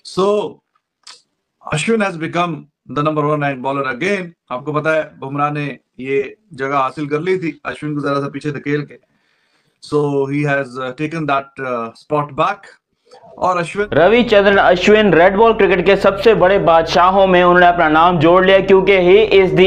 So Ashwin has become the number one rank bowler again. आपको पता है बुमराह ने ये जगह हासिल कर ली थी अश्विन को जरा सा पीछे धकेल के। So he has taken that spot back. और Ashwin Ravichandran Ashwin red ball cricket के सबसे बड़े बादशाहों में उन्होंने अपना नाम जोड़ लिया, क्योंकि he is the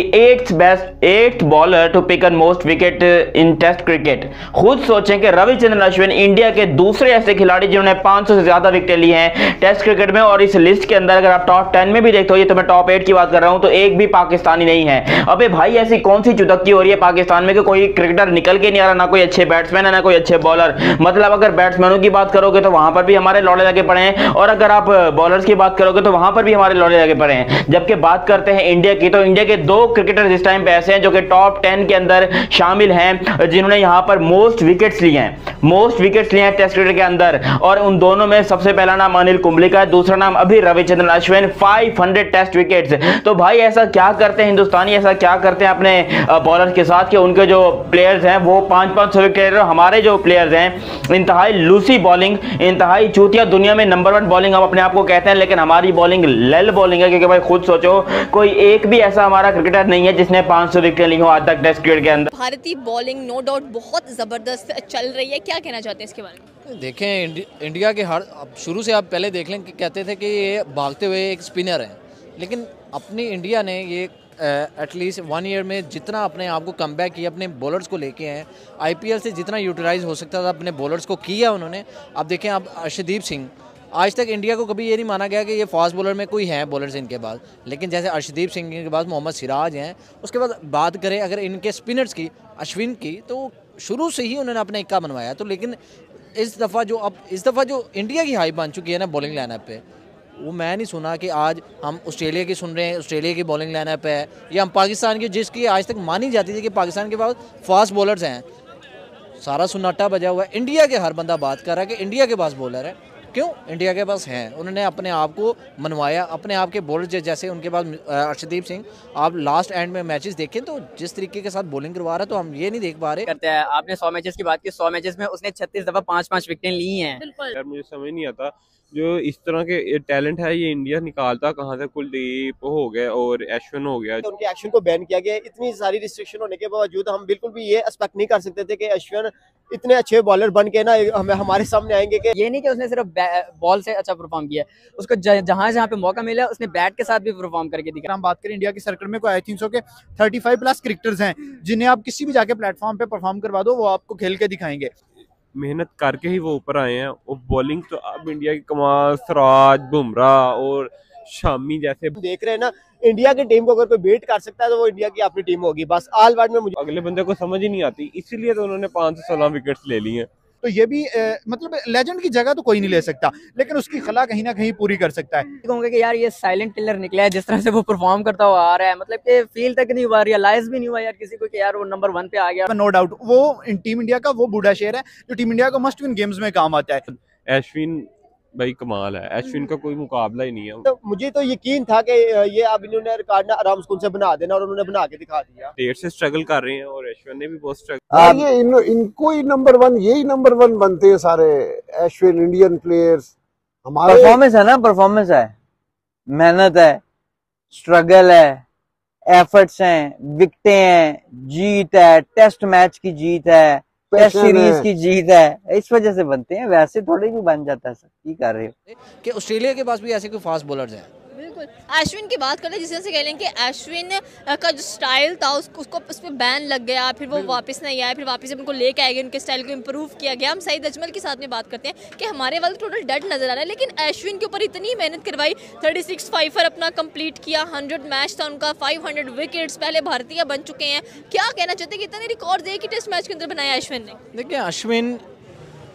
eighth bowler to pick most wicket in test cricket. खुद सोचें कि रविचंद्रन अश्विन इंडिया के दूसरे ऐसे खिलाड़ी जिन्होंने 500 से ज्यादा विकेट ली हैं टेस्ट क्रिकेट में। और इस लिस्ट के अंदर अगर आप टॉप 10 में भी देखते हो, ये तो मैं टॉप 8 की बात कर रहा हूं, तो एक भी पाकिस्तानी नहीं है। अबे भाई ऐसी कौन सी चुटक्की हो रही है पाकिस्तान में कि कोई क्रिकेटर निकल के नहीं आ रहा, ना कोई अच्छे बैट्समैन है ना कोई अच्छे बॉलर। मतलब अगर बैट्समैनों की बात करोगे तो वहां पर भी हमारे लौड़े लगे पड़े हैं, और अगर आप बॉलर्स की बात करोगे तो वहां पर भी हमारे लौड़े लगे पड़े हैं। जबकि बात करते हैं इंडिया की, तो इंडिया के 2 क्रिकेटर्स इस टाइम पे ऐसे हैं जो कि टॉप 10 के अंदर शामिल हैं, जिन्होंने यहां पर मोस्ट विकेट्स लिए हैं टेस्ट क्रिकेट के अंदर। और उन दोनों में सबसे पहला नाम अनिल कुंबले का है, दूसरा नाम अभी रविचंद्रन अश्विन, 500 टेस्ट विकेट्स। तो भाई ऐसा क्या करते हैं हिंदुस्तानी, ऐसा क्या करते हैं अपने बॉलर के साथ कि उनके जो प्लेयर्स हैं वो 500 विकेट, हमारे जो प्लेयर्स हैं इंतहाई लूसी बॉलिंग, इंतहाई चूतिया, दुनिया में नंबर 1 बॉलिंग हम अपने आप को कहते हैं, लेकिन हमारी बॉलिंग लल बॉलिंग है। क्योंकि भाई खुद सोचो, कोई एक भी ऐसा हमारा क्रिकेटर नहीं है जिसने 500 विकेट ली हो आज तक टेस्ट क्रिकेट के अंदर। भारतीय बॉलिंग नो डाउट बहुत जबरदस्त चल रही है, क्या कहना चाहते हैं इसके बारे में? देखें इंडिया के शुरू से आप पहले देख लें कि कहते थे कि ये भागते हुए एक स्पिनर है, लेकिन अपनी इंडिया ने ये एटलीस्ट 1 ईयर में जितना अपने आप को कमबैक किया, अपने बॉलर्स को लेके हैं, आईपीएल से जितना यूटिलाइज हो सकता था अपने बॉलर्स को किया उन्होंने। अब देखें आप अर्शदीप सिंह, आज तक इंडिया को कभी ये नहीं माना गया कि ये फास्ट बॉलर में कोई है बॉलर्स इनके पास, लेकिन जैसे अर्शदीप सिंह के पास मोहम्मद सिराज हैं। उसके बाद बात करें अगर इनके स्पिनर्स की, अश्विन की, तो शुरू से ही उन्होंने अपना इक्का बनवाया। तो लेकिन इस दफ़ा जो इंडिया की हाई बन चुकी है ना बॉलिंग लाइनअप पे, वो मैं नहीं सुना कि आज हम ऑस्ट्रेलिया की सुन रहे हैं, ऑस्ट्रेलिया की बॉलिंग लाइनअप है, या हम पाकिस्तान की, जिसकी आज तक मानी जाती थी कि पाकिस्तान के पास फास्ट बॉलर्स हैं, सारा सुन्नाटा बजा हुआ है। इंडिया के हर बंदा बात कर रहा है कि इंडिया के पास बॉलर है। क्यों? इंडिया के पास हैं, उन्होंने अपने आप को मनवाया, अपने आप के बॉलर जैसे उनके पास अर्शदीप सिंह, आप लास्ट एंड में मैचेस देखें तो जिस तरीके के साथ बॉलिंग करवा रहा है, तो हम ये नहीं देख पा रहे करते हैं। आपने 100 मैचेस की बात की, 100 मैचेस में उसने 36 दफा 5-5 विकेटें ली हैं। यार मुझे समझ नहीं आता जो इस तरह के टैलेंट है ये इंडिया निकालता कहाँ से। कुलदीप हो गया और अश्विन हो गया, उनके एक्शन को बैन किया गया। इतनी सारी रिस्ट्रिक्शन होने के बावजूद हम बिल्कुल भी ये एक्सपेक्ट नहीं कर सकते थे कि अश्विन इतने अच्छे बॉलर बन के ना हमारे सामने आएंगे। कि ये नहीं कि उसने सिर्फ बॉल से अच्छा परफॉर्म किया, उसको जहां जहां पे मौका मिला उसने बैट के साथ भी परफॉर्म करके दिखाया। हम बात करें इंडिया के सर्कल में कोई आई थिंक सो के 35+ क्रिकेटर्स हैं जिन्हें आप किसी भी जाके प्लेटफॉर्म पे परफॉर्म करवा दो, वो आपको खेल के दिखाएंगे। मेहनत करके ही वो ऊपर आए हैं। और बॉलिंग तो अब इंडिया की कमाल, सिराज, बुमराह और शामी जैसे देख रहे हैं ना, इंडिया की टीम को अगर कोई बीट कर सकता है तो वो इंडिया की अपनी टीम होगी। बस ऑल वर्ल्ड में मुझे अगले बंदे को समझ ही नहीं आती, इसीलिए तो उन्होंने 516 विकेट्स ले लिए हैं। तो ये भी मतलब लेजेंड की जगह तो कोई नहीं ले सकता, लेकिन उसकी खला कहीं ना कहीं पूरी कर सकता है। कहूंगा कि यार ये साइलेंट किलर निकला है, जिस तरह से वो परफॉर्म करता हुआ आ रहा है, मतलब कि फील तक नहीं हुआ, रियलाइज भी नहीं हुआ यार किसी को कि यार वो नंबर 1 पे आ गया। नो डाउट वो टीम इंडिया का वो बूढ़ा शेर है जो टीम इंडिया को मस्ट विन गेम्स में काम आता है। अश्विन भाई कमाल है, अश्विन का कोई मुकाबला ही नहीं है। तो मुझे तो यकीन था कि ये अब इन्होंने रिकॉर्ड ना आराम से बना देना, और उन्होंने बना के दिखा दिया। देर से स्ट्रगल कर रहे हैं और अश्विन ने भी बहुत स्ट्रगल। ये इनको ही नंबर 1, यही नंबर 1 बनते हैं सारे एशियन इंडियन प्लेयर्स। हमारा परफॉर्मेंस है ना, परफॉर्मेंस है, मेहनत है, स्ट्रगल है, एफर्ट्स हैं, विकेटें हैं, जीत है, टेस्ट मैच की जीत है, टेस्ट सीरीज की जीत है, इस वजह से बनते हैं, वैसे थोड़े भी बन जाता है। सब की कर रहे हो कि ऑस्ट्रेलिया के पास भी ऐसे कोई फास्ट बॉलर्स हैं। बिल्कुल। अश्विन की बात करें, जिस तरह से कह लें कि अश्विन का जो स्टाइल था उसको उस पर बैन लग गया, फिर वो वापस नहीं आया, फिर वापस उनको लेके आए गए, उनके स्टाइल को इम्प्रूव किया गया। हम सईद अजमल के साथ में बात करते हैं कि हमारे वाले टोटल डेड नजर आ रहा है, लेकिन अश्विन के ऊपर इतनी मेहनत करवाई, 36 फाइफर अपना कंप्लीट किया, 100 मैच था उनका, 500 विकेट्स, पहले भारतीय बन चुके हैं। क्या कहना चाहते हैं कि इतने रिकॉर्ड एक ही टेस्ट मैच के अंदर बनाया अश्विन ने? देखिए अश्विन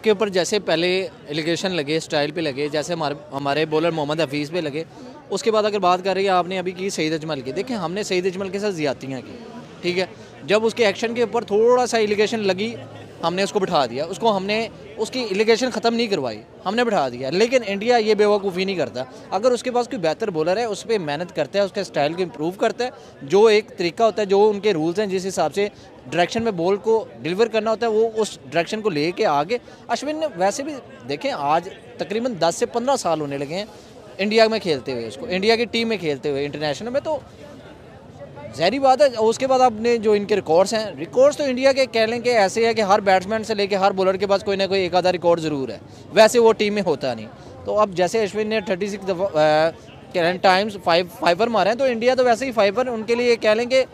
के ऊपर जैसे पहले एलिगेशन लगे, स्टाइल पे लगे, जैसे हमारे बॉलर मोहम्मद हफीज़ पे लगे, उसके बाद अगर बात कर रही है आपने अभी की सईद अजमल की, देखें हमने सईद अजमल के साथ ज़्यादतियाँ की, ठीक है, जब उसके एक्शन के ऊपर थोड़ा सा एलिगेशन लगी हमने उसको बिठा दिया, उसको हमने उसकी एलिगेशन ख़त्म नहीं करवाई, हमने बिठा दिया। लेकिन इंडिया ये बेवकूफ़ी नहीं करता, अगर उसके पास कोई बेहतर बॉलर है उस पर मेहनत करता है, उसके स्टाइल को इम्प्रूव करता है, जो एक तरीका होता है, जो उनके रूल्स हैं, जिस हिसाब से डायरेक्शन में बॉल को डिलीवर करना होता है, वो उस डायरेक्शन को ले के आगे। अश्विन ने वैसे भी देखें आज तकरीबन 10 से 15 साल होने लगे हैं इंडिया में खेलते हुए, उसको इंडिया की टीम में खेलते हुए इंटरनेशनल में, तो ज़ाहिर बात है। उसके बाद आपने जो इनके रिकॉर्ड्स हैं, रिकॉर्ड्स तो इंडिया के कह लें कि ऐसे है कि हर बैट्समैन से लेके हर बॉलर के पास कोई ना कोई एक आधा रिकॉर्ड ज़रूर है, वैसे वो टीम में होता नहीं। तो अब जैसे अश्विन ने 36 दफ़ा टाइम्स फाइवर मारे हैं, तो इंडिया तो वैसे ही फाइवर उनके लिए कह लें कि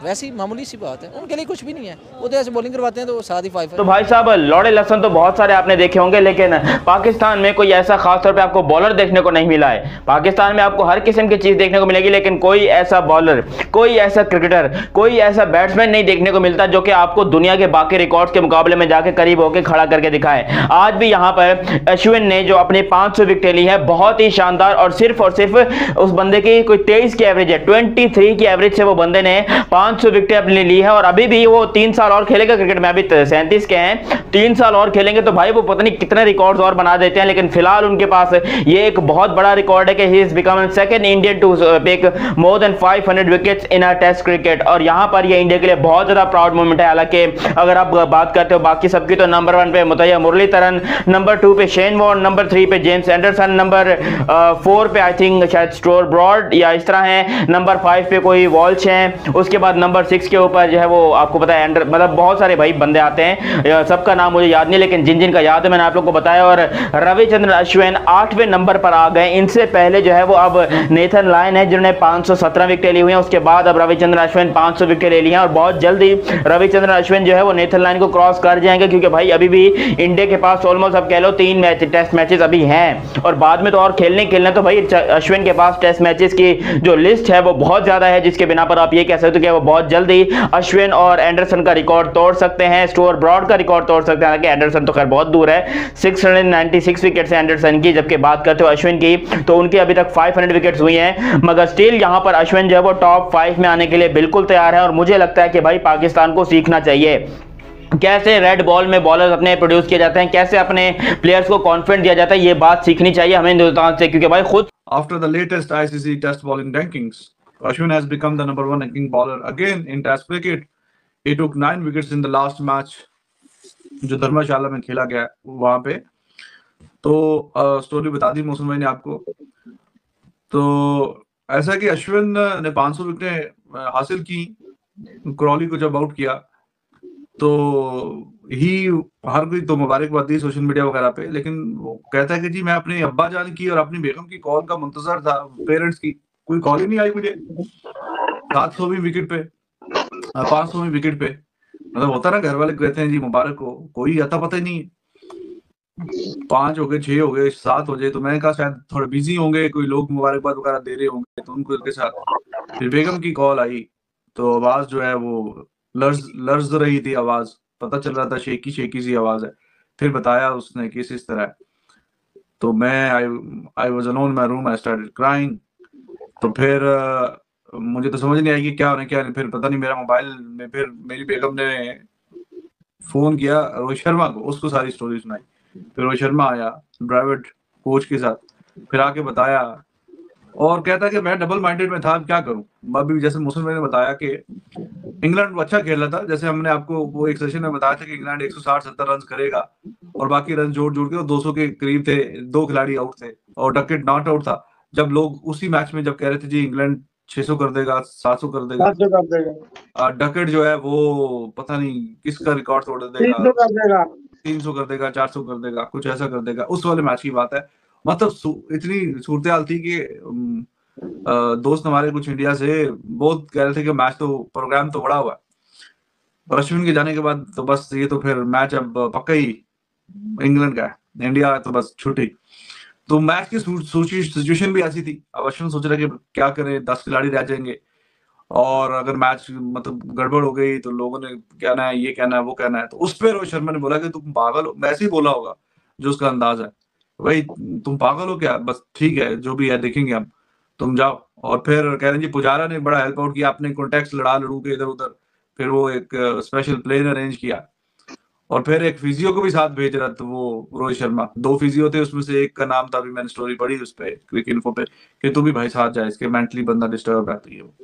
वैसी मामूली सी बात है, उनके लिए कुछ भी नहीं है, वो तो ऐसे बॉलिंग करवाते हैं तो साथ ही फाइव। तो भाई साहब लौड़े लसन तो बहुत सारे आपने देखे होंगे, लेकिन पाकिस्तान में कोई ऐसा खास तौर पे आपको बॉलर देखने को नहीं मिला है। पाकिस्तान में आपको हर किस्म की चीज देखने को मिलेगी, लेकिन कोई ऐसा बॉलर, कोई ऐसा क्रिकेटर, कोई ऐसा बैट्समैन नहीं देखने को मिलता जो कि आपको दुनिया के बाकी रिकॉर्ड्स के मुकाबले में जाके करीब होकर खड़ा करके दिखाए। आज भी यहाँ पर अश्विन ने जो अपनी 500 विकेटें ली है, बहुत ही शानदार, और सिर्फ उस बंदे की कोई 23 की एवरेज है, 23 की एवरेज से वो बंदे ने 500 विकेटें अपनी ली है। और अभी भी वो 3 साल और खेलेगा क्रिकेट में, अभी 37 के हैं, 3 साल और खेलेंगे तो भाई वो पता नहीं कितने रिकॉर्ड्स और बना देते हैं। लेकिन फिलहाल उनके पास ये एक बहुत बड़ा रिकॉर्ड है कि he is become second Indian to pick more than 500 wickets in a test cricket. और यहां पर ये इंडिया के लिए बहुत ज्यादा प्राउड मोमेंट है। हालांकि अगर आप बात करते हो बाकी सबकी, तो नंबर 1 पे मुतैया मुरलीधरन, नंबर 2 पे शेन वॉर्न, नंबर 3 पे जेम्स एंडरसन, नंबर 4 पे आई थिंक शायद स्टोर ब्रॉड या इस तरह है, नंबर 5 पे कोई वॉल्श हैं, उसके बाद नंबर 6 के ऊपर जो है वो आपको पता है मतलब बहुत सारे भाई बंदे आते हैं, सबका नाम मुझे याद नहीं, लेकिन जिन जिन का याद है मैंने आप लोग को बताया। और रविचंद्रन अश्विन 8वें नंबर पर आ गए। इनसे पहले जो है वो अब नेथन लायन है जिन्होंने 517 विकेट ली हुई हैं। उसके बाद अब रविचंद्रन अश्विन 500 विकेट ले ली हैं, और बहुत जल्दी रविचंद्रन अश्विन जो है वो नेथन लायन को क्रॉस कर जाएंगे, क्योंकि भाई अभी भी इंडिया के पास ऑलमोस्ट अब कह लो 3 टेस्ट मैचेस अभी हैं, और बाद में तो और खेलने तो भाई अश्विन के पास टेस्ट मैचेस की जो लिस्ट है वो बहुत ज्यादा है, जिसके बिना पर आप ये कह सकते हो कि वो बहुत जल्दी अश्विन और एंडरसन का रिकॉर्ड तोड़ सकते हैं, स्टोर ब्रॉड का रिकॉर्ड तोड़ सकते हैं। हालांकि एंडरसन तो खैर बहुत दूर है, 696 विकेट्स हैं एंडरसन की, जबकि बात करते हो अश्विन की तो उनकी अभी तक 500 विकेट्स हुई हैं। मगर स्टिल यहां पर अश्विन जो है वो टॉप 5 में आने के लिए बिल्कुल तैयार है, और मुझे लगता है कि भाई पाकिस्तान को सीखना चाहिए कैसे रेड बॉल में बॉलर्स अपने प्रोड्यूस किए जाते हैं, कैसे अपने प्लेयर्स को कॉन्फिडेंस दिया जाता है, ये बात सीखनी चाहिए हमें हिंदुस्तान से, क्योंकि भाई खुद After the latest ICC Test bowling rankings, Ashwin has become the number 1 ranking bowler again in Test cricket. He took 9 wickets in the last match, जो धर्मशाला में खेला गया वहां पे। तो स्टोरी बता दी मौसम भाई ने आपको। तो ऐसा कि अश्विन ने 500 विकेटें हासिल की, क्रॉली को जब आउट किया तो ही हर कोई तो मुबारकबाद दी सोशल मीडिया वगैरह पे, लेकिन वो कहता है कि जी मैं अपने अब्बा जान की और अपनी बेगम की कॉल का मुंतजर था, पेरेंट्स की कोई कॉल ही नहीं आई मुझे 700वीं विकेट पे, 500वीं विकेट पे। मतलब होता ना, घर वाले कहते हैं जी मुबारक हो, कोई आता पता ही नहीं है। 5 हो गए, 6 हो गए, 7 हो गए, तो मैंने कहा शायद थोड़े बिजी होंगे, कोई लोग मुबारकबाद वगैरह दे रहे होंगे, तो उनको के साथ फिर बेगम की कॉल आई, तो आवाज जो है वो लर्ज रही थी, आवाज पता चल रहा था शेकी सी आवाज है। फिर बताया उसने कि इस तरह, तो मैं I was alone in my room, I started crying. तो फिर मुझे तो समझ नहीं आई कि क्या होने क्या नहीं। फिर पता नहीं मेरा मोबाइल में फिर मेरी बेगम ने फोन किया रोहित शर्मा को, उसको सारी स्टोरी सुनाई। फिर रोहित शर्मा आया ड्राइवर कोच के साथ, फिर आके बताया और कहता कि मैं डबल माइंडेड में था, क्या करूं। अभी जैसे मौसम ने बताया कि इंग्लैंड अच्छा खेल रहा था, जैसे हमने आपको वो एक सेशन में बताया था कि इंग्लैंड 160-70 रन करेगा और बाकी रन जोड़ के 200 के करीब थे, 2 खिलाड़ी आउट थे और डकेट नॉट आउट था। जब लोग उसी मैच में जब कह रहे थे जी इंग्लैंड 600 कर देगा, 700 कर देगा, डकेट जो है वो पता नहीं किसका रिकॉर्ड तोड़ देगा, 300 कर देगा, 400 कर देगा, कुछ ऐसा कर देगा। उस वाले मैच की बात है। मतलब इतनी सूरत हाल थी कि दोस्त हमारे कुछ इंडिया से बहुत कह रहे थे कि मैच तो प्रोग्राम तो बड़ा हुआ है, और अश्विन के जाने के बाद तो बस ये तो फिर मैच अब पक्का ही इंग्लैंड का है, इंडिया तो बस छुट्टी। तो मैच की सिचुएशन भी ऐसी थी। अब अश्विन सोच रहे कि क्या करें, 10 खिलाड़ी रह जाएंगे और अगर मैच मतलब गड़बड़ हो गई तो लोगों ने कहना है, ये कहना है, वो कहना है। तो उस पर रोहित शर्मा ने बोला कि तुम पागल हो, वैसे ही बोला होगा जो उसका अंदाज है, भाई तुम पागल हो क्या, बस ठीक है जो भी है देखेंगे हम, तुम जाओ। और फिर कह रहे जी पुजारा ने बड़ा हेल्प आउट किया, अपने कॉन्टेक्ट लड़ू के इधर उधर, फिर वो एक स्पेशल प्लेन अरेंज किया और फिर एक फिजियो को भी साथ भेज रहा था वो रोहित शर्मा। 2 फिजियो थे, उसमें से एक का नाम था, अभी मैंने स्टोरी पढ़ी उस पर क्विक इन्फो पे, कि तू भी भाई साथ जाए, इसके मेंटली बंदा डिस्टर्ब रहती है वो।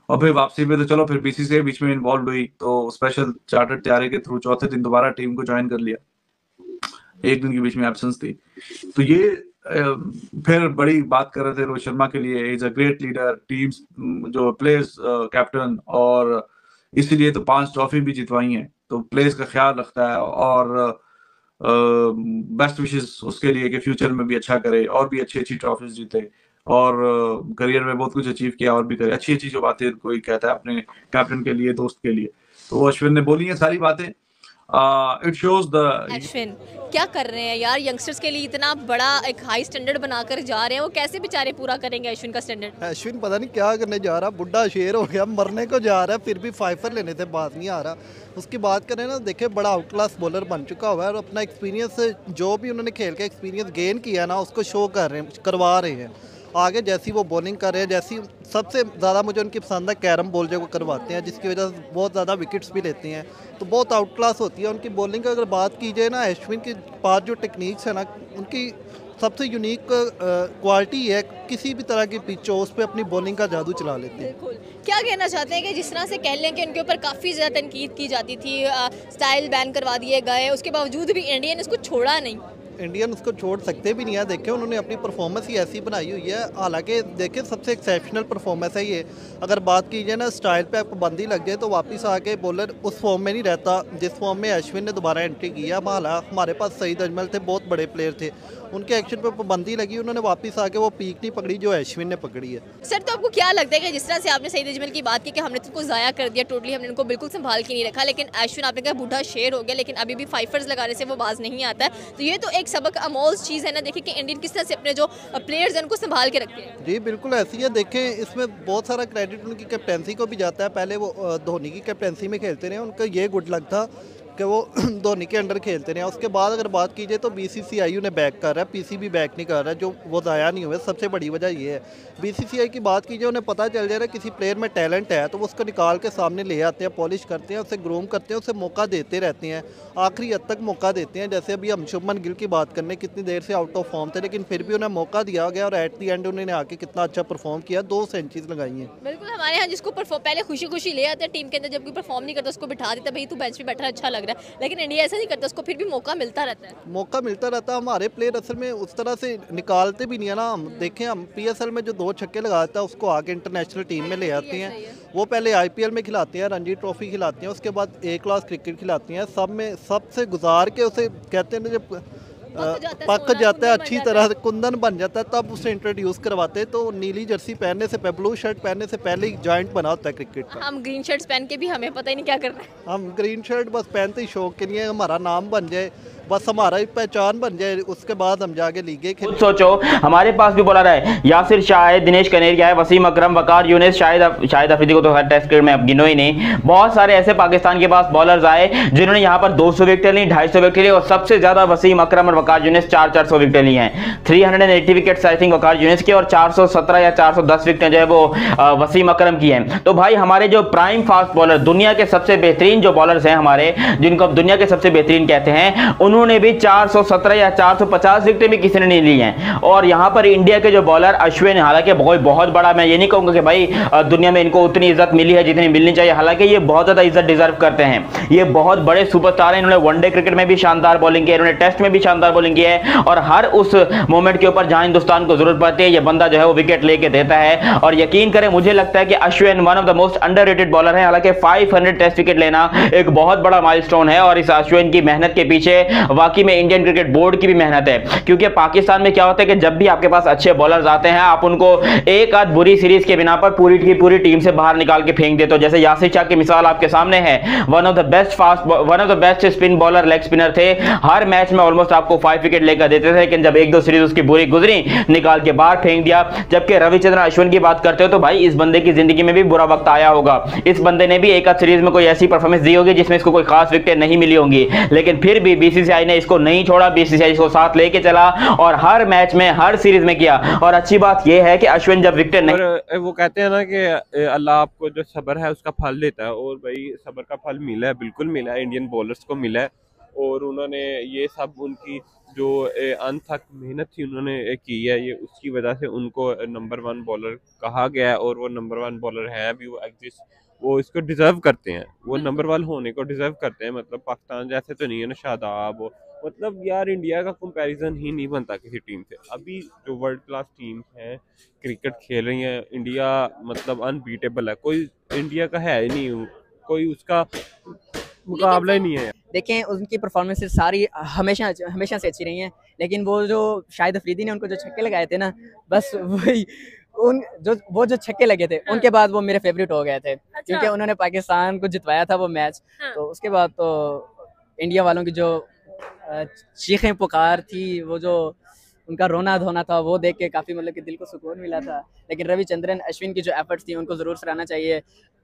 और फिर वापसी पे तो चलो फिर बीसीसीआई बीच में इन्वॉल्व हुई, तो स्पेशल चार्टर्ड तैयारी के थ्रू चौथे दिन दोबारा टीम को ज्वाइन कर लिया, एक दिन के बीच में एब्सेंस थी। तो ये फिर बड़ी बात कर रहे थे रोहित शर्मा के लिए, is a great leader, teams जो प्लेयर्स कैप्टन, और इसीलिए तो 5 ट्रॉफी भी जितवाई हैं, तो प्लेयर्स का ख्याल रखता है, और बेस्ट विशेस उसके लिए कि फ्यूचर में भी अच्छा करे और भी अच्छी अच्छी ट्रॉफीज जीते, और करियर में बहुत कुछ अचीव किया और भी करे। अच्छी अच्छी जो बातें कोई कहता है अपने कैप्टन के लिए, दोस्त के लिए, तो अश्विन ने बोली हैं सारी बातें। इट शोज द अश्विन क्या कर रहे हैं यार, यंगस्टर्स के लिए इतना बड़ा एक हाई स्टैंडर्ड बनाकर जा रहे हैं, वो कैसे बेचारे पूरा करेंगे अश्विन का स्टैंडर्ड? अश्विन पता नहीं क्या करने जा रहा, बुढ़ा शेर हो गया, मरने को जा रहा है, फिर भी फाइफर लेने से बात नहीं आ रहा। उसकी बात करें ना, देखिए बड़ा आउट क्लास बॉलर बन चुका हुआ है, और अपना एक्सपीरियंस जो भी उन्होंने खेल का एक्सपीरियंस गेन किया ना, उसको शो करवा रहे हैं। आगे जैसी वो बॉलिंग कर रहे हैं, जैसी सबसे ज़्यादा मुझे उनकी पसंद है कैरम बॉल जो वो करवाते हैं, जिसकी वजह से बहुत ज़्यादा विकेट्स भी लेते हैं, तो बहुत आउट क्लास होती है उनकी बॉलिंग। अगर बात की जाए ना, अश्विन के पास जो टेक्निक्स है ना, उनकी सबसे यूनिक क्वालिटी है, किसी भी तरह की पिच हो उस पर अपनी बॉलिंग का जादू चला लेते हैं। क्या कहना चाहते हैं कि जिस तरह से कह लें कि उनके ऊपर काफ़ी ज़्यादा तनकीद की जाती थी, स्टाइल बैन करवा दिए गए, उसके बावजूद भी इंडियन इसको छोड़ा नहीं? इंडियन उसको छोड़ सकते भी नहीं है। देखें उन्होंने अपनी परफॉर्मेंस ही ऐसी बनाई हुई है, हालांकि देखें सबसे एक्सेप्शनल परफॉर्मेंस है ये। अगर बात की जाए ना, स्टाइल पे पाबंदी लग जाए तो वापस आके बॉलर उस फॉर्म में नहीं रहता जिस फॉर्म में अश्विन ने दोबारा एंट्री किया। हमारे पास सईद अजमल थे, बहुत बड़े प्लेयर थे, उनके एक्शन पे पाबंदी लगी, उन्होंने वापस आके वो पीक नहीं पकड़ी जो अश्विन ने पकड़ी है। सर तो आपको क्या लगता है कि जिस तरह से आपने सईद अजमल की बात की कि हमने तो उनको ज़ाया कर दिया टोटली, हमने उनको बिल्कुल संभाल के नहीं रखा, लेकिन अश्विन आपने कहा बूढ़ा शेर हो गया, लेकिन अभी भी फाइफर्स लगाने से वो बाज नहीं आता है, तो ये तो एक सबक अमोल चीज़ है ना। देखिए कि इंडियन किस तरह से अपने जो प्लेयर्स हैं उनको संभाल के रखते हैं। जी बिल्कुल ऐसी है। देखें इसमें बहुत सारा क्रेडिट उनकी कैप्टेंसी को भी जाता है। पहले वो धोनी की कैप्टेंसी में खेलते रहे, उनका ये गुड लक था कि वो धोनी के अंडर खेलते रहे। उसके बाद अगर बात की जाए तो BCCI उन्हें बैक कर रहा है, PCB बैक नहीं कर रहा है, जो वो ज़ाया नहीं हुए। सबसे बड़ी वजह ये है। BCCI की बात की जाए, उन्हें पता चल जा रहा है किसी प्लेयर में टैलेंट है तो वो उसको निकाल के सामने ले आते हैं, पॉलिश करते हैं, उसे ग्रूम करते हैं, उसे मौका देते रहते हैं, आखिरी हद तक मौका देते हैं। जैसे अभी हम शुभमन गिल की बात करने, कितनी देर से आउट ऑफ फॉर्म थे, लेकिन फिर भी उन्हें मौका दिया गया और एट दी एंड उन्होंने आके कितना अच्छा परफॉर्म किया, 2 सेंचुरीज लगाई हैं। बिल्कुल, हमारे यहाँ जिसको पहले खुशी खुशी ले आते हैं टीम के अंदर, जब कोई परफॉर्म नहीं करता उसको बिठा देता, भाई तू बेंच पे बैठा अच्छा लग रहा है, लेकिन इंडिया ऐसा नहीं करता, उसको फिर भी मौका मिलता रहता है। मौका मिलता रहता है। हमारे प्लेयर असल में उस तरह से निकालते भी नहीं है ना। हम देखें, हम PSL में जो 2 छक्के लगाता है उसको आगे इंटरनेशनल टीम में ले आते हैं, वो पहले IPL में खिलाते हैं, रणजी ट्रॉफी खिलाते हैं, उसके बाद A क्लास क्रिकेट खिलाते हैं, सब में सबसे गुजार के उसे कहते हैं ना, जब पक जाता है अच्छी तरह से, कुंदन बन जाता है, तब उसे इंट्रोड्यूस करवाते हैं। तो नीली जर्सी पहनने से, ब्लू शर्ट पहनने से पहले ही जॉइंट बना होता है क्रिकेट का। हम ग्रीन शर्ट्स पहन के भी हमें पता ही नहीं क्या करना है। हम ग्रीन शर्ट बस पहनते ही शौक के लिए, हमारा नाम बन जाए, बस हमारा ही पहचान बन जाए, उसके बाद हम जाके लीगे खेल। सोचो हमारे पास भी बॉलर है, यासिर शाह है, दिनेश कनेरिया है, वसीम अकरम, वकार यूनिस, शाहिद अफरीदी को तो हर टेस्ट क्रिकेट में अब गिनो ही नहीं। बहुत सारे ऐसे पाकिस्तान के पास बॉलर्स आए जिन्होंने यहाँ पर 200 विकेट ली, 250 विकेट ली, और सबसे ज्यादा वसीम अकरम और वकार यूनिस 400 विकेट ली हैं। 380 wickets I think Waqar Younis की, और 417 या 410 विकेट जो है वो वसीम अकरम की हैं। तो भाई हमारे जो प्राइम फास्ट बॉलर, दुनिया के सबसे बेहतरीन जो बॉलर्स हैं हमारे, जिनको अब दुनिया के सबसे बेहतरीन कहते हैं, उन्होंने भी 417 या 450 विकेटें भी किसी ने नहीं ली हैं। और यहाँ पर इंडिया के जो बॉलर अश्विन, हालांकि बहुत बड़ा, मैं ये नहीं कहूंगा कि भाई दुनिया में इनको उतनी इज्जत मिली है जितनी मिलनी चाहिए, हालांकि ये बहुत ज्यादा इज्जत डिजर्व करते हैं। ये बहुत बड़े सुपरस्टार हैं, इन्होंने वनडे क्रिकेट में भी शानदार बॉलिंग की है, इन्होंने टेस्ट में भी शानदार बॉलिंग की है, और हर उस मोमेंट के ऊपर जहां हिंदुस्तान को जरूरत पड़ती है ये बंदा जो है वो विकेट लेके देता है। और यकीन करें, मुझे लगता है कि Ashwin one of the most underrated bowler है। हालांकि 500 टेस्ट विकेट लेना एक बहुत बड़ा माइलस्टोन है, और इस अश्विन की मेहनत के पीछे वाकई में इंडियन क्रिकेट बोर्ड की भी मेहनत है। क्योंकि पाकिस्तान में क्या होता है कि जब भी आपके पास अच्छे बॉलर्स आते हैं, आप उनको एक आध बुरी सीरीज के बिना पर पूरी की पूरी टीम से बाहर निकाल के फेंक देते हो। जैसे यासिर शाह की मिसाल आपके सामने है, one of the best spin bowler, leg spinner थे, हर मैच में ऑलमोस्ट आपको 5 विकेट लेकर देते थे, लेकिन जब 1-2 सीरीज उसकी बुरी गुजरी, निकाल के बाहर फेंक दिया। जबकि रविचंद्रन अश्विन की बात करते हो तो भाई इस बंदे की जिंदगी में भी बुरा वक्त आया होगा, इस बंदे ने भी एक आध सीरीज में कोई ऐसी परफॉर्मेंस दी होगी जिसमें इसको कोई खास विकेट नहीं मिली होंगी, लेकिन फिर भी BCCI ने इसको नहीं छोड़ा, BCCI इसको साथ लेके चला और हर मैच में, हर सीरीज में किया। और अच्छी बात यह है कि अश्विन जब विकेट नहीं, और वो कहते हैं ना कि अल्लाह आपको जो सब्र है उसका फल देता है, और भाई सब्र का फल मिला है, बिल्कुल मिला है, इंडियन बॉलर्स को मिला है। और उन्होंने ये सब, उनकी जो अनथक मेहनत थी उन्होंने की है, ये उसकी वजह से उनको नंबर 1 बॉलर कहा गया है, और वो नंबर 1 बॉलर है भी, वो इसको डिजर्व करते हैं, वो नंबर 1 होने को डिजर्व करते हैं। मतलब पाकिस्तान जैसे तो नहीं है ना, शादाब मतलब यार इंडिया का कंपैरिजन ही नहीं बनता किसी टीम से। अभी जो वर्ल्ड क्लास टीम्स हैं क्रिकेट खेल रही हैं, इंडिया मतलब अनबीटेबल है, कोई इंडिया का है ही नहीं, कोई उसका मुकाबला ही नहीं है। देखें उनकी परफॉर्मेंसेस सारी हमेशा हमेशा से अच्छी रही हैं, लेकिन वो जो शाहिद अफरीदी ने उनको जो छक्के लगाए थे ना, बस वही वो जो छक्के लगे थे उनके बाद वो मेरे फेवरेट हो गए थे। क्योंकि उन्होंने पाकिस्तान को जितवाया था वो मैच। तो उसके बाद तो इंडिया वालों की जो चीखें पुकार थी, वो जो उनका रोना धोना था, वो देख के काफ़ी मतलब कि दिल को सुकून मिला था। लेकिन रविचंद्रन अश्विन की जो एफर्ट्स थी उनको ज़रूर सराहना चाहिए,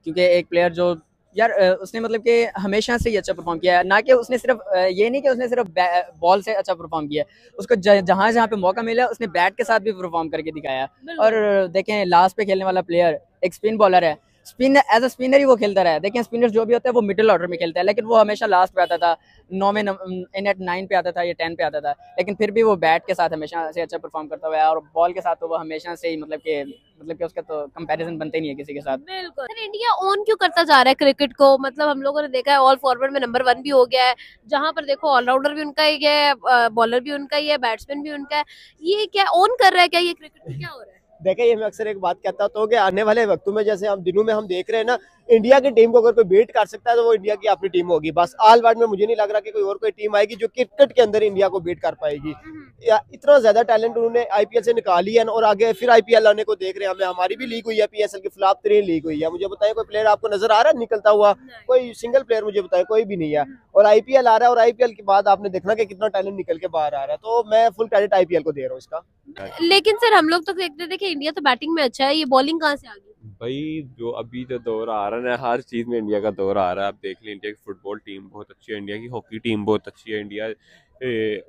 क्योंकि एक प्लेयर जो यार उसने मतलब कि हमेशा से ही अच्छा परफॉर्म किया है। ना कि उसने सिर्फ ये नहीं कि उसने सिर्फ बॉल से अच्छा परफॉर्म किया, उसको जहाँ जहाँ पे मौका मिला उसने बैट के साथ भी परफॉर्म करके दिखाया। और देखें लास्ट पे खेलने वाला प्लेयर एक स्पिन बॉलर है, स्पिन एज अ स्पिनर ही वो खेलता रहा है। देखें स्पिनर जो भी होता है वो मिडिल ऑर्डर में खेलता है, लेकिन वो हमेशा लास्ट पे आता था, 9 में इन एट 9 पे आता था या 10 पे आता था, लेकिन फिर भी वो बैट के साथ हमेशा से अच्छा परफॉर्म करता हुआ है। और बॉल के साथ तो वो हमेशा से ही मतलब कि उसका तो कंपैरिजन बनते नहीं है किसी के साथ। बिल्कुल। सर इंडिया ओन क्यों करता जा रहा है क्रिकेट को? मतलब हम लोगों ने देखा है ऑल फॉरवर्ड में नंबर 1 भी हो गया है, जहां पर देखो ऑलराउंडर भी उनका ही है, बॉलर भी उनका ही है, बैट्समैन भी उनका है। ये क्या ओन कर रहा है क्या ये क्रिकेट में, क्या हो रहा है? देखिए ये मैं अक्सर एक बात कहता हूँ कि आने वाले वक्तों में जैसे हम दिनों में हम देख रहे हैं ना, इंडिया की टीम को अगर कोई बीट कर सकता है तो वो इंडिया की अपनी टीम होगी। बस ऑल वर्ल्ड में मुझे नहीं लग रहा कि कोई टीम आएगी जो क्रिकेट के अंदर इंडिया को बीट कर पाएगी। या इतना ज्यादा टैलेंट उन्होंने आईपीएल से निकाल लिया और आगे फिर आईपीएल आने को देख रहे हैं। हमें हमारी भी लीग हुई है, पीएसएल की फ्लॉप 3 लीग हुई है। मुझे बताएं कोई प्लेयर आपको नजर आ रहा है निकलता हुआ? कोई सिंगल प्लेयर मुझे बताए, कोई भी नहीं है। और आईपीएल आ रहा है और आईपीएल के बाद आपने देखना कि कितना टैलेंट निकल के बाहर आ रहा है। तो मैं फुल क्रेडिट आईपीएल को दे रहा हूँ इसका। लेकिन सर हम लोग तो देखते थे कि इंडिया तो बैटिंग में अच्छा है, ये बॉलिंग कहाँ से आ गई? भाई जो अभी जो दौर आ रहा है ना, हर चीज़ में इंडिया का दौर आ रहा है। आप देख लें इंडिया की फुटबॉल टीम बहुत अच्छी है, इंडिया की हॉकी टीम बहुत अच्छी है, इंडिया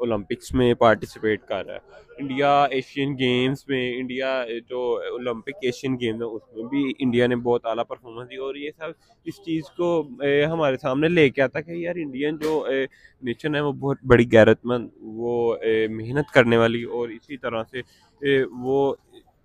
ओलंपिक्स में पार्टिसिपेट कर रहा है, इंडिया एशियन गेम्स में, इंडिया जो ओलंपिक एशियन गेम्स है उसमें भी इंडिया ने बहुत आला परफॉर्मेंस दी। और ये सब इस चीज़ को हमारे सामने लेके आता कि यार इंडियन जो नेशन है वो बहुत बड़ी गैरतमंद, वो मेहनत करने वाली, और इसी तरह से वो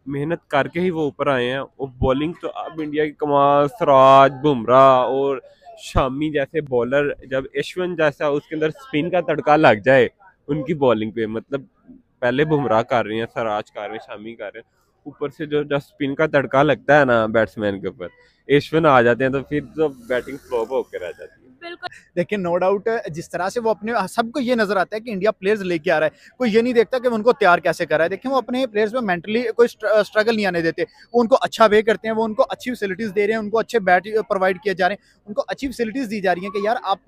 मेहनत करके ही वो ऊपर आए हैं। और बॉलिंग तो अब इंडिया की कमाल, सिराज, बुमराह और शामी जैसे बॉलर, जब अश्विन जैसा उसके अंदर स्पिन का तड़का लग जाए उनकी बॉलिंग पे, मतलब पहले बुमराह कर रहे हैं, सिराज कर रहे हैं, शामी कर रहे हैं, ऊपर से जो स्पिन का तड़का लगता है ना बैट्समैन के ऊपर, अश्विन आ जाते हैं तो फिर तो बैटिंग फ्लॉप होकर रह जाती है। देखिए नो डाउट जिस तरह से वो अपने सबको ये नजर आता है कि इंडिया प्लेयर्स लेके आ रहा है, कोई ये नहीं देखता कि वो उनको तैयार कैसे कर रहा है। देखिए वो अपने प्लेयर्स में मेंटली कोई स्ट्रगल नहीं आने देते, वो उनको अच्छा वे करते हैं, वो उनको अच्छी फैसिलिटीज दे रहे हैं, उनको अच्छे बैट प्रोवाइड किए जा रहे हैं, उनको अच्छी फैसिलिटीज दी जा रही हैं कि यार आप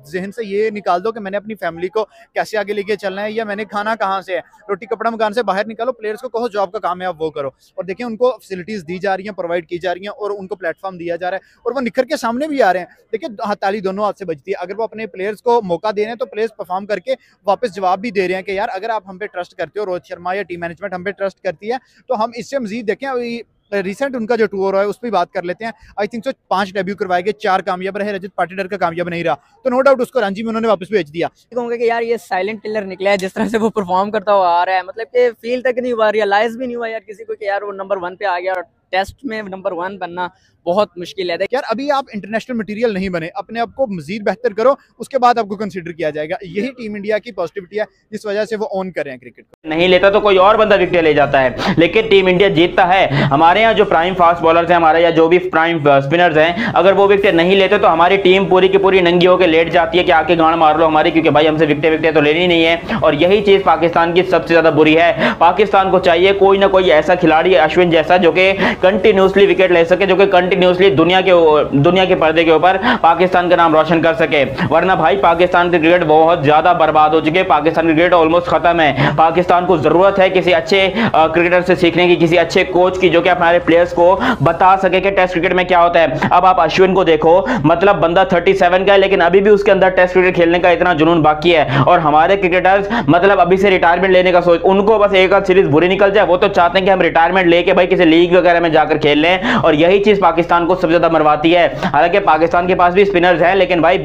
जहन से ये निकाल दो कि मैंने अपनी फैमिली को कैसे आगे लेके चलना है, या मैंने खाना कहाँ से है, रोटी कपड़ा मकान से बाहर निकालो, प्लेयर्स को कहो जॉब का काम है आप वो करो। और देखिए उनको फैसिलिटीज दी जा रही हैं, प्रोवाइड की जा रही हैं, और उनको प्लेटफॉर्म दिया जा रहा है, और वो निखर के सामने भी आ रहे हैं। देखिए ताली दोनों हाथ से बजती है। अगर वो अपने प्लेयर्स को मौका दे रहे हैं तो प्लेयर्स परफॉर्म करके वापस जवाब भी दे रहे हैं कि यार अगर आप हम पे ट्रस्ट करते हो, रोहित शर्मा या टीम मैनेजमेंट हम पे ट्रस्ट करती है, तो हम इससे मजीद देखें। रिसेंट उनका जो टूर है उस पर बात कर लेते हैं। आई थिंक सो 5 डेब्यू करवाए गए, 4 कामयाब रहे, रजत पाटीदार का कामयाब नहीं रहा, तो नो डाउट उसको रणजी में उन्होंने वापस भेज दिया। कहूँगा कि यार ये साइलेंट किलर निकला है, जिस तरह से वो परफॉर्म करता हुआ आ रहा है, मतलब कि फील तक नहीं हुआ, रियलाइज भी नहीं हुआ यार किसी को कि यार वो नंबर 1 पे आ गया। और टेस्ट में नंबर 1 बनना बहुत मुश्किल है। यार अभी आप इंटरनेशनल मटेरियल नहीं बने, अपने आप को मजीद बेहतर करो, उसके बाद आपको कंसीडर किया जाएगा। यही टीम इंडिया की पॉजिटिविटी है जिस वजह से वो ऑन कर रहे हैं क्रिकेट को। नहीं लेता तो कोई और बंदा विकेट ले जाता है, लेकिन टीम इंडिया जीतता है। हमारे यहाँ जो प्राइम फास्ट बॉलर्स हैं, हमारे यहाँ जो भी प्राइम स्पिनर्स हैं, अगर वो विकेट नहीं लेते तो हमारी टीम पूरी की पूरी नंगी होकर लेट जाती है कि आके गांड मार लो हमारी, क्योंकि भाई हमसे विकेट तो लेनी नहीं है। और यही चीज पाकिस्तान की सबसे ज्यादा बुरी है। पाकिस्तान को चाहिए कोई ना कोई ऐसा खिलाड़ी अश्विन जैसा जो कि कंटिन्यूसली विकेट ले सके, जो कि कंटिन्यूसली दुनिया के पर्दे के ऊपर पाकिस्तान का नाम रोशन कर सके। वरना भाई पाकिस्तान की क्रिकेट बहुत ज्यादा बर्बाद हो चुकी है, पाकिस्तान की क्रिकेट ऑलमोस्ट खत्म है। पाकिस्तान को जरूरत है किसी अच्छे क्रिकेटर से सीखने की, किसी अच्छे कोच की, जो कि हमारे प्लेयर्स को बता सके कि टेस्ट क्रिकेट में क्या होता है। अब आप अश्विन को देखो, मतलब बंदा 37 का है, लेकिन अभी भी उसके अंदर टेस्ट क्रिकेट खेलने का इतना जुनून बाकी है। और हमारे क्रिकेटर्स मतलब अभी से रिटायरमेंट लेने का सोच, उनको बस एक आध सीरीज बुरी निकल जाए, वो तो चाहते हैं कि हम रिटायरमेंट लेके भाई किसी लीग वगैरह में जाकर खेल लें, और यही चीज पाकिस्तान को सबसे ज्यादा मरवाती है। हालांकि पाकिस्तान के पास भी स्पिनर्स हैं, लेकिन भाई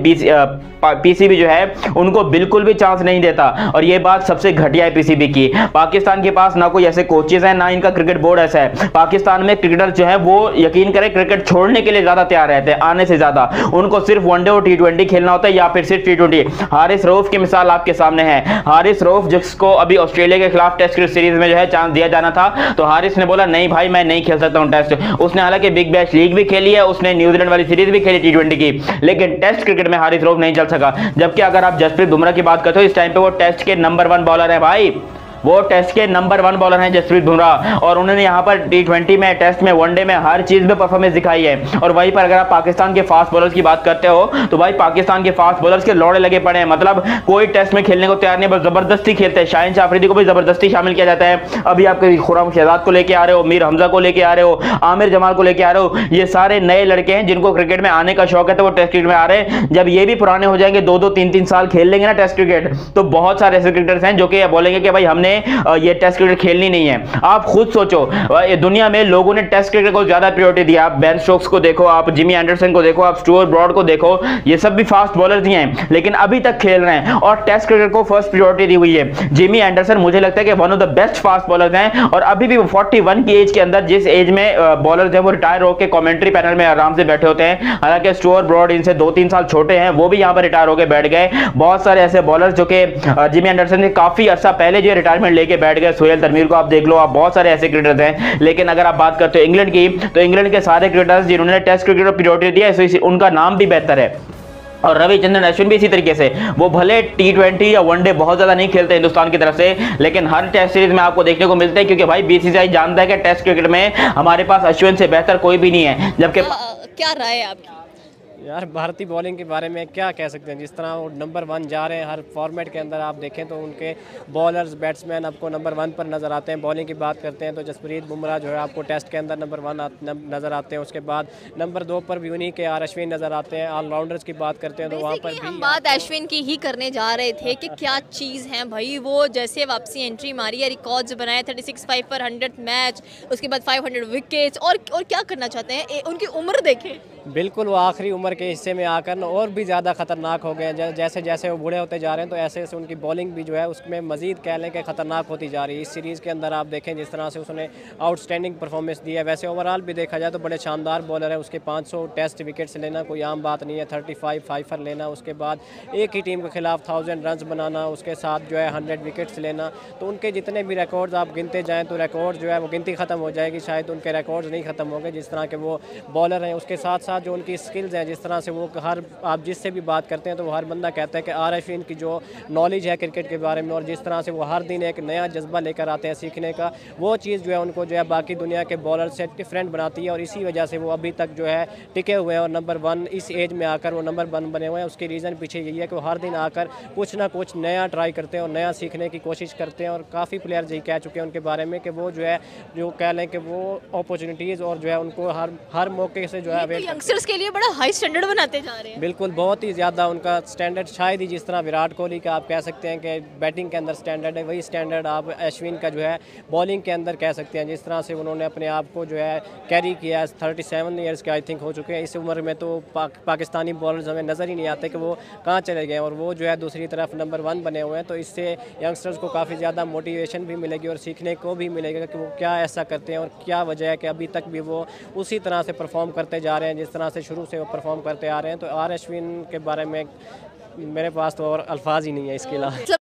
पीसीबी जो है उनको बिल्कुल भी चांस नहीं देता, और ये बात सबसे घटिया है पीसीबी की। पाकिस्तान के पास ना कोई ऐसे कोचेज हैं, ना इनका क्रिकेट बोर्ड ऐसा है। पाकिस्तान में क्रिकेटर जो है वो यकीन करें क्रिकेट छोड़ने के लिए ज्यादा तैयार रहते हैं, आने से ज्यादा उनको सिर्फ वनडे और टी20 खेलना होता है, या फिर सिर्फ टी20। हारिस रऊफ की मिसाल आपके सामने है। हारिस रऊफ जिसको अभी ऑस्ट्रेलिया के खिलाफ टेस्ट क्रिकेट सीरीज में जो है चांस दिया जाना था, तो हारिस ने बोला नहीं भाई मैं नहीं खेल सकता हूं टेस्ट। उसने हालांकि बिग बैश लीग भी खेली है, उसने न्यूजीलैंड वाली सीरीज भी खेली टी20 की, लेकिन टेस्ट क्रिकेट में हारिस रऊफ नहीं चल सका। जबकि अगर आप जसप्रीत बुमराह की बात करते हो, इस टाइम पे वो टेस्ट के नंबर 1 बॉलर है भाई, वो टेस्ट के नंबर 1 बॉलर हैं जसप्रीत बुमराह, और उन्होंने यहाँ पर टी20 में, टेस्ट में, वनडे में हर चीज में परफॉर्मेंस दिखाई है। और वहीं पर अगर आप पाकिस्तान के फास्ट बॉलर्स की बात करते हो, तो भाई पाकिस्तान के फास्ट बॉलर्स के लौड़े लगे पड़े हैं, मतलब कोई टेस्ट में खेलने को तैयार नहीं, बस जबरदस्ती खेलते हैं। शाहीन शाह अफरीदी को भी जबरदस्ती शामिल किया जाता है, अभी आप खुर्रम शहजाद को लेके आ रहे हो, मीर हमजा को लेके आ रहे हो, आमिर जमाल को लेके आ रहे हो, ये सारे नए लड़के हैं जिनको क्रिकेट में आने का शौक है, तो वो टेस्ट क्रिकेट में आ रहे हैं। जब ये भी पुराने हो जाएंगे, 2-2, 3-3 साल खेल लेंगे ना टेस्ट क्रिकेट, तो बहुत सारे ऐसे क्रिकेटर्स हैं जो कि बोलेंगे कि भाई हमने ये टेस्ट क्रिकेट खेलनी नहीं है। आप खुद सोचो, दुनिया में लोगों ने टेस्ट क्रिकेट को ज्यादा प्रायोरिटी दिया। आप बेन स्टोक्स को देखो, आप जिमी एंडरसन को देखो, आप स्टुअर्ट ब्रॉड को देखो, ये सब भी फास्ट बॉलर्स ही हैं, लेकिन अभी तक खेल रहे हैं और टेस्ट क्रिकेट को फर्स्ट प्रायोरिटी दी हुई है। जिमी एंडरसन मुझे लगता है कि one of the best fast bowlers हैं, और अभी भी 41 की एज के अंदर, जिस एज में बॉलर्स हैं वो रिटायर होकर कमेंट्री पैनल में आराम से बैठे होते हैं। हालांकि स्टुअर्ट ब्रॉड इनसे 2-3 साल छोटे हैं, वो भी यहाँ पर रिटायर होकर बैठ गए। बहुत सारे ऐसे बॉलर्स जो कि जिमी एंडरसन ने काफी अर्सा पहले जो रिटायरमेंट लेके बैठ गए, सोहेल तनवीर को आप देख लो, आप बहुत सारे ऐसे क्रिकेटर्स हैं। लेकिन अगर आप बात करते हो इंग्लैंड की, तो इंग्लैंड के सारे क्रिकेटर्स जिन्होंने टेस्ट क्रिकेट को प्रायोरिटी दिया है, उनका नाम भी बेहतर है। और रविचंद्रन अश्विन भी इसी तरीके से, वो भले टी20 या वनडे बहुत ज्यादा नहीं खेलते हिंदुस्तान की तरफ से, लेकिन हर टेस्ट सीरीज में आपको देखने को मिलते हैं, क्योंकि भाई बीसीसीआई जानता है कि टेस्ट क्रिकेट में हमारे पास अश्विन से बेहतर कोई भी नहीं है। जबकि क्या राय है आपकी? यार भारतीय बॉलिंग के बारे में क्या कह सकते हैं, जिस तरह वो नंबर 1 जा रहे हैं हर फॉर्मेट के अंदर, आप देखें तो उनके बॉलर्स, बैट्समैन आपको नंबर 1 पर नज़र आते हैं। बॉलिंग की बात करते हैं तो जसप्रीत बुमराह जो है आपको टेस्ट के अंदर नंबर 1 नज़र आते हैं। उसके बाद नंबर 2 पर भी उन्हीं के अश्विन नज़र आते हैं। ऑलराउंडर्स की बात करते हैं तो वहाँ पर हम बात अश्विन की ही करने जा रहे थे कि क्या चीज़ है भाई, वो जैसे वापसी एंट्री मारी है, रिकॉर्ड्स बनाए, 36 5 पर 100 मैच, उसके बाद 500 विकेट्स, और क्या करना चाहते हैं, उनकी उम्र देखें। बिल्कुल, वो आखिरी उम्र के हिस्से में आकर और भी ज़्यादा ख़तरनाक हो गए हैं। जैसे जैसे वो बूढ़े होते जा रहे हैं, तो ऐसे ऐसे उनकी बॉलिंग भी जो है उसमें मज़ीद कह लें कि ख़तरनाक होती जा रही है। इस सीरीज़ के अंदर आप देखें जिस तरह से उसने आउटस्टैंडिंग परफॉर्मेंस दी है। वैसे ओवरऑल भी देखा जाए तो बड़े शानदार बॉलर है। उसके 500 टेस्ट विकेट्स लेना कोई आम बात नहीं है, 35 5 लेना, उसके बाद एक ही टीम के खिलाफ 1000 रन बनाना, उसके साथ जो है 100 विकेट्स लेना, तो उनके जितने भी रिकॉर्ड्स आप गिनते जाएँ तो रिकॉर्ड जो है वो गिनती ख़त्म हो जाएगी, शायद उनके रिकॉर्ड्स नहीं ख़त्म होंगे जिस तरह के वो बॉलर हैं। उसके साथ साथ जो उनकी स्किल्स हैं, जिस तरह से वो हर, आप जिससे भी बात करते हैं तो वो हर बंदा कहता है कि अश्विन की जो नॉलेज है क्रिकेट के बारे में, और जिस तरह से वो हर दिन एक नया जज्बा लेकर आते हैं सीखने का, वो चीज़ जो है उनको जो है बाकी दुनिया के बॉलर से डिफरेंट बनाती है, और इसी वजह से वो अभी तक जो है टिके हुए हैं और नंबर 1 इस एज में आकर वो नंबर 1 बने हुए हैं। उसकी रीज़न पीछे यही है कि वो हर दिन आकर कुछ ना कुछ नया ट्राई करते हैं और नया सीखने की कोशिश करते हैं। और काफ़ी प्लेयर्स यही कह चुके हैं उनके बारे में कि वो जो है, जो कह लें कि वो अपॉर्चुनिटीज़ और जो है उनको हर मौके से जो है यंगस्टर्स के लिए बड़ा हाई स्टैंडर्ड बनाते जा रहे हैं। बिल्कुल, बहुत ही ज़्यादा उनका स्टैंडर्ड, शायद ही जिस तरह विराट कोहली का आप कह सकते हैं कि बैटिंग के अंदर स्टैंडर्ड है, वही स्टैंडर्ड आप अश्विन का जो है बॉलिंग के अंदर कह सकते हैं। जिस तरह से उन्होंने अपने आप को जो है कैरी किया, 37 ईयर्स के आई थिंक हो चुके हैं। इस उम्र में तो पाकिस्तानी बॉलर्स हमें नज़र ही नहीं आते कि वो कहाँ चले गए, और वो जो है दूसरी तरफ नंबर 1 बने हुए हैं। तो इससे यंगस्टर्स को काफ़ी ज़्यादा मोटिवेशन भी मिलेगी और सीखने को भी मिलेगा कि वो क्या ऐसा करते हैं और क्या वजह है कि अभी तक भी वो उसी तरह से परफॉर्म करते जा रहे हैं जिस तरह से शुरू से वो परफॉर्म करते आ रहे हैं। तो अश्विन के बारे में मेरे पास तो और अल्फाज ही नहीं है इसके अलावा।